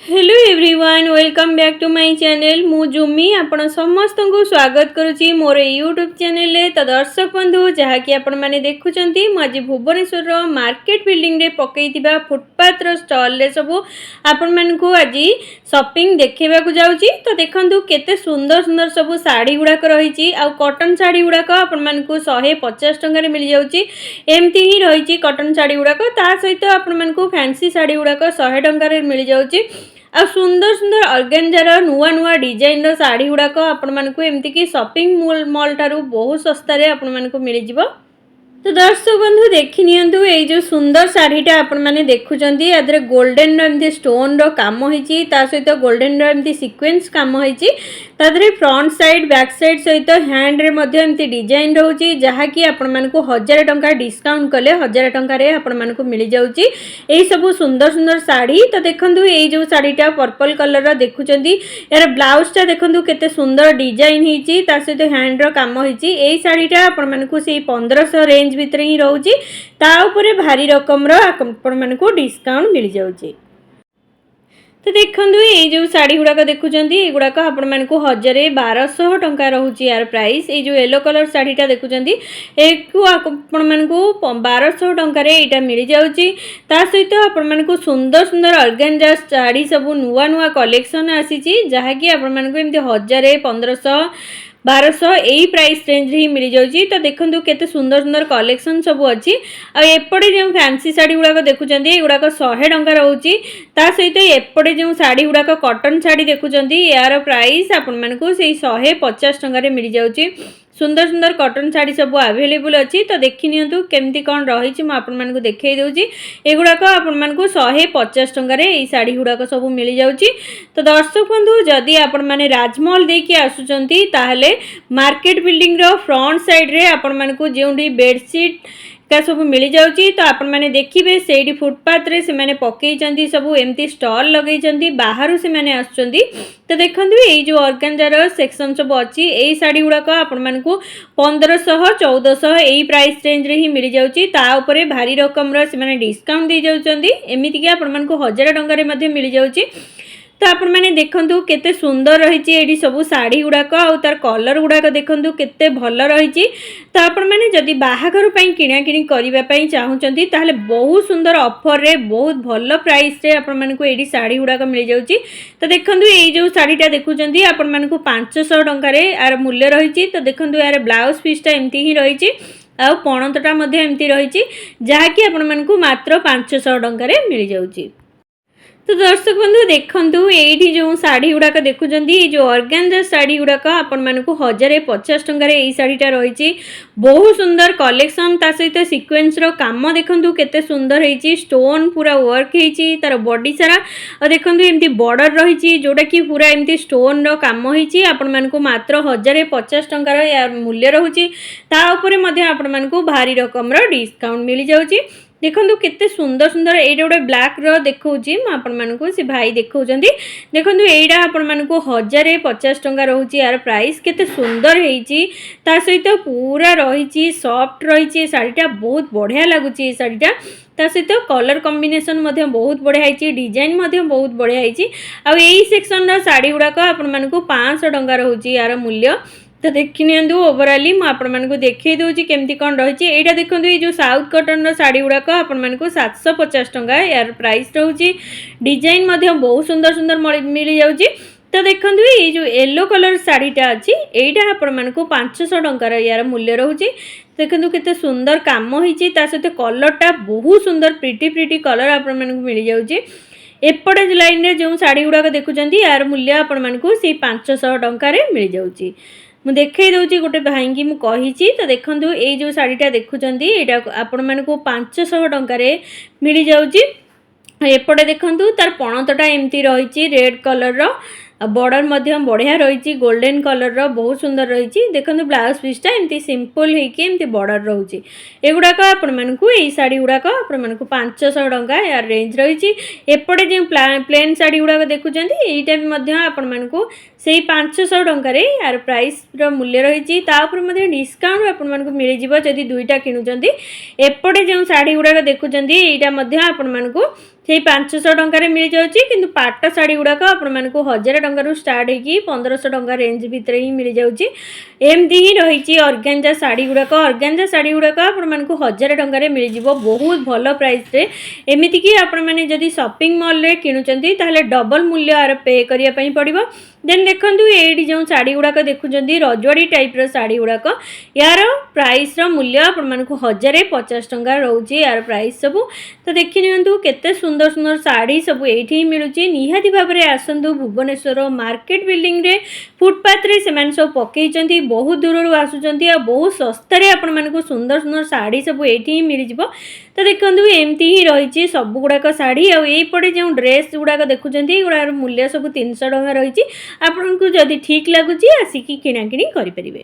Hello everyone welcome back to my channel मु जुमी आपण समस्त को स्वागत करुच्ची मोर यूट्यूब चैनल रे। तो दर्शक बंधु जहाँकि आपण मैंने देखुंती मुझे भुवनेश्वर मार्केट बिल्डिंग रे पकईथिबा फुटपाथ रो स्टॉल रे सब आपण मानकु आज शॉपिंग देखा जाऊँगी। तो देखंतु केते सुंदर सुंदर सब साड़ी गुड़ाक रही आ कॉटन साड़ी गुड़ाक आपण मानकु 150 टंका मिल जाउची। एमती ही रही कॉटन साड़ी गुड़ाक ता सहित आपण मानकु फैंसी साड़ी गुड़ाक 100 टंका मिल जाउची। आ सुंदर सुंदर ऑर्गेन्जार नुआ नुआ डिजाइन साड़ी गुड़ाक आपण मानकु एमती कि शॉपिंग मॉल ठारू बहुत सस्ता रे आपण मानकु मिल जिवो। तो दर्शक बंधु देखि नियंतु एई जो सुंदर साड़ीटा आपण माने देखुचंती यादरे गोल्डन एमती स्टोन रो काम होईची ता सहित गोल्डन रो एमती सीक्वेंस काम होईची तादरे फ्रंट साइड बैक साइड सहित हैंड रे मध्ये एमती डिजाइन रहउची जहा कि आपण मानकु 1000 टंका डिस्काउंट कले 1000 टंका रे आपण मानकु मिल जाउची एई सब सुंदर सुंदर साड़ी। तो देखंतु एई जो साड़ीटा पर्पल कलर रो देखुचंती यार ब्लाउजटा देखंतु केते सुंदर डिजाइन हिची ता सहित हैंड रो काम होईची। एई साड़ीटा आपण मानकु सेई 1500 रेंज भितर ही रोची ता उपरे भारी रकम रो आपण मानकु डिस्काउंट मिल जाउची। तो देखंतु ये जो साड़ी गुड़ाक देखुचंती एगुड़ाक आपण मानकु 1200 टंका रहउची यार प्राइस। ये जो येलो कलर साड़ीटा देखुचंती एकु आपण मानकु 1200 टंका रे एटा मिल जाउची। ता सहित आपण मानकु सुंदर सुंदर ऑर्गेन्जा साड़ी सब नुआ नुआ कलेक्शन आसीची जहा कि आपण मानकु एमती 1000 1500 1200 यही प्राइस रेंज ही मिल जाउची। तो देखंतु केते सुंदर सुंदर कलेक्शन सब अच्छी आ एपटे जो फैंसी साड़ी गुड़ाक देखुचंती एगुड़ाक 100 टंका रहउची। ता सहित एपटे जो साड़ी गुड़ाक कॉटन साड़ी देखुचंती यार प्राइस आपण मानकु सेही 150 टंका रे मिल जाउची। सुंदर सुंदर कॉटन साड़ी सब अवेलेबल अच्छी। तो देखि नियंतु केमती कौन रही मु आपण मानकु देखै दउची एगुड़ाक आपण मानकु 150 टंका रे एई साड़ी गुड़ाक सब मिल जाउची। तो दर्शक बंधु जदि आपण माने राजमहल देकी आसुचंती ताहले मार्केट बिल्डिंग रो फ्रंट साइड रे आपण मानकु जेउंडी बेडशीट का सब मिल जाउची। तो आपण माने देखिबे सेडी फुटपाथ रे से माने पकेइचंती सब एमती स्टॉल लगेइचंती बाहरु से माने आसुचंती। तो देखंतु एई जो ऑर्गेन्जार सेक्शन सब अछि एई साड़ी गुड़ाक आपण मानकु 1500 1400 एई प्राइस रेंज रे ही मिल जाउची। ता ऊपरे भारी रकम रो से माने डिस्काउंट दे जाउचंती एमिति कि आपण मानकु 1000 टंका रे मध्ये मिल जाउची। तो आपण माने देखंतु केते सुंदर रही एडी सब साड़ी गुड़ाक आ तार कलर गुड़ाक देखंतु केते भल रही। तो आपण माने जदि बाहाघर पई किणा किणी करिबा पई चाहुचंती ताहले बहुत सुंदर ऑफर रे बहुत भल प्राइस रे आपण मानकु एडी साड़ी गुड़ाक मिल जाउची। तो देखंतु एई जो साड़ीटा देखुचंती आपण मानकु 500 टंका रे यार मूल्य रही। तो देखंतु यार ब्लाउज पीसटा एमती ही रही आ पणतटा मध्ये एमती रही जहा कि आपण मानकु मात्र 500 टंका रे मिल जाउची। तो दर्शक बंधु देखंतु एठी जो साड़ी गुड़ाक देखुचंती जो ऑर्गेन्जा साड़ी गुड़ाक आपण मानकु 1050 टंका रे एई साड़ीटा रही बहुत सुंदर कलेक्शन ता सहित सीक्वेंस रो काम देखंतु केते सुंदर हेची स्टोन पूरा वर्क हेची तार बॉडी सारा आ देखंतु एमती बॉर्डर रही जोटा कि पूरा एमती स्टोन रो काम हेची आपण मानकु मात्र 1050 टंका रो यार मूल्य रहउची। ता ऊपर मध्ये आपण मानकु भारी रकम रो डिस्काउंट मिल जाउची। देखंतु केते सुंदर सुंदर एटा गोटे ब्लैक रो देखौची म आपण मानकु से भाई देखौचंदी देखंतु एटा आपण मानकु 1050 टंका रहउची यार प्राइस केते सुंदर हेची ता सहित पूरा रहीची सॉफ्ट रहीची साड़ीटा बहुत बढ़िया लागुची साड़ीटा ता सहित कलर कॉम्बिनेशन मध्ये बहुत बढ़िया हेची डिजाइन मध्ये बहुत बढ़िया हेची आ एई सेक्शन रो साड़ी गुड़ाक आपण मानकु 500 टंका रहउची यार मूल्य। तो देखि नियंतु ओवरऑली म आपण मानकु देखै दउची केमती कोन रहिची एटा देखंतु ए जो साउथ कॉटन रो साड़ी गुड़ाक आपण मानकु 750 टंका यार प्राइस रहउची। डिजाइन मध्ये बहुत सुंदर सुंदर मिल जाउची। तो देखंतु ए जो येलो कलर साड़ीटा अछि एटा आपण मानकु 500 टंका यार मूल्य रहउची। देखंतु केते सुंदर काम होईची ता सहित कलरटा बहुत सुंदर प्रीटी कलर आपण मानकु मिल जाउची। एपटे लाइन रे जो साड़ी गुड़ाक देखुचंती यार मूल्य आपण मानकु से 500 टंका रे मिल जाउची। मु देखै दउची गोटे भाई की मु कहिची। तो देखंतु ए जो साड़ीटा देखुचंती एटा आपण मानकु 500 टंका रे मिल जाउची। एपटे देखंतु तार पणतटा एमती रही रेड कलर रो बॉर्डर मध्यम बढ़िया रही गोल्डन कलर रो बहुत सुंदर रही। देखो ब्लाउज पीसटा एमती सिंपल होमती बॉर्डर रोचे एगुड़ाक आपण साड़ी गुड़ाक आपण 500 टंका यार रेंज रही। एपटे जो प्लेन साड़ी गुड़ाक देखुं यहाँ आपण से 500 टंकार यार प्राइस रो मूल्य रही। डिस्काउंट आपण मिल जदि दुईटा किणुचंती। एपटे जो साड़ी गुड़ाक देखुं यहाँ आपण से 500 टंकार मिल जाऊँगी किंतु पाट शाढ़ी गुड़ाक आपको 1000 टंकार स्टार्ट होगी 1500 टंका रेंज भितर ही मिल जाऊँगी। एमती ही रही ऑर्गेन्जा शाढ़ी गुड़ाक ऑर्गेन्जा शाढ़ी गुड़ाक आपको 1000 टंकार मिल जाव बहुत भल प्राइस रे। एमती कि आपण मैंने जदि शॉपिंग मॉल रे किणुचंती ताहले डबल मूल्य आर पे करिया पई पड़िबो। देन देखंतु एडी जो साड़ी गुड़ाक देखुचंती रजवाड़ी टाइप रो साड़ी गुड़ाक यार प्राइस रो मूल्य आपण मानकु 1050 टंका रहउची यार प्राइस सब। तो देखि नियंतु केते सुंदर सुंदर साड़ी सब एठी मिलुची। निहाती भाबरे आसंतु भुवनेश्वर मार्केट बिल्डिंग रे फुटपाथ रे सेमान सब पकेइचंती बहुत दूर आसुचंती आ बहुत सस्ता रे आपण मानकु सुंदर सुंदर साड़ी सब एठी मिल जिवो। तो देखंतु एमती ही रही सब गुड़ाक साड़ी आईपटे जो ड्रेस गुड़ाक देखुचंती गुड़ार मूल्य सब 300 टंका रही। आपको जदि ठीक लगुच आसिकी किणाकिणी करें।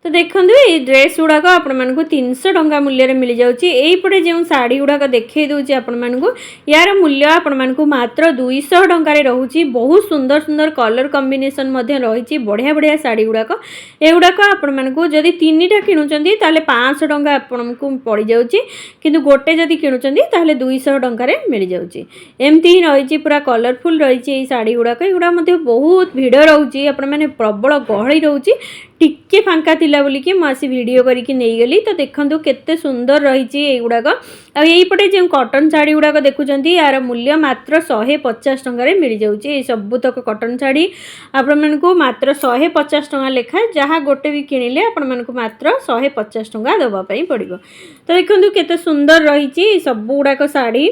तो देखो ये ड्रेस गुड़ाक आपको 300 टंका मूल्य मिल जाऊँगी। यहीपटे जो शाढ़ी गुड़ाक देखे दूसरी आपको यार मूल्य आपको मात्र 200 टंकार रोचे। बहुत सुंदर सुंदर कलर कॉम्बिनेशन रही बढ़िया बढ़िया शाढ़ी गुड़ाक एगुड़ाक आपको जदि 3टा किणुचंती ताले 500 टंका आपको पड़ जाऊँगी किंतु गोटे जदि किणुचंती ताले 200 टंकार मिल जाऊँगी। एमती ही रही पूरा कलरफुल रही शाढ़ी गुड़ाक एगुड़ा बहुत भिड़ रोचे आपने प्रबल गहली रोचे टिके फांका थिला बोली कि मुझे वीडियो करके नहीं गली। तो देखंतु केते सुंदर रही एगुड़ाक आईपटे जो कॉटन शाढ़ी गुड़ाक देखुचंती यार मूल्य मात्र 150 टंकार मिल जाऊँगी। सबुतक कॉटन शाढ़ी आपको मात्र 150 टंका लेखा जहाँ गोटे भी किणिले आपको मात्र 150 टंका देवाई पड़ो। तो देखंतु केते सुंदर रही सब गुड़ाक शाढ़ी।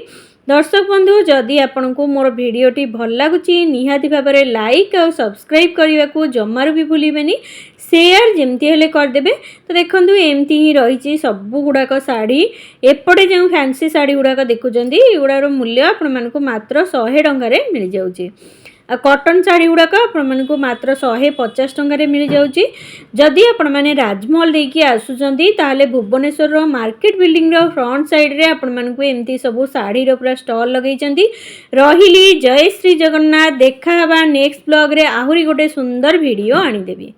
दर्शक बंधु जदि आपको मोर भिडटी भल लगुच निहाती भाव में लाइक और सब्सक्राइब करने को जमार भी भूलें शेयर जमती हेले करदे। तो देखंतु एमती ही रही सब गुड़ाक शाढ़ी एपटे जो फैंसी शाढ़ी गुड़ाक देखुचंती एगुड़ार मूल्य आपको मात्र 100 टंकार मिल जाऊँगी। कॉटन शाढ़ी गुड़ाक आपको मात्र 150 टंकार मिल जाऊँगी। जदि आपण मैंने राजमहल देकी आसुचंती ताहले भुवनेश्वर मार्केट बिल्डिंग रो फ्रंट साइड रे आपण मानकु एमती सब शाढ़ी रो पूरा स्टॉल लगेइचंती। रहिली जय श्री जगन्नाथ। देखा हबा नेक्स्ट ब्लॉग रे आहुरी गोटे सुंदर वीडियो आनी देबी।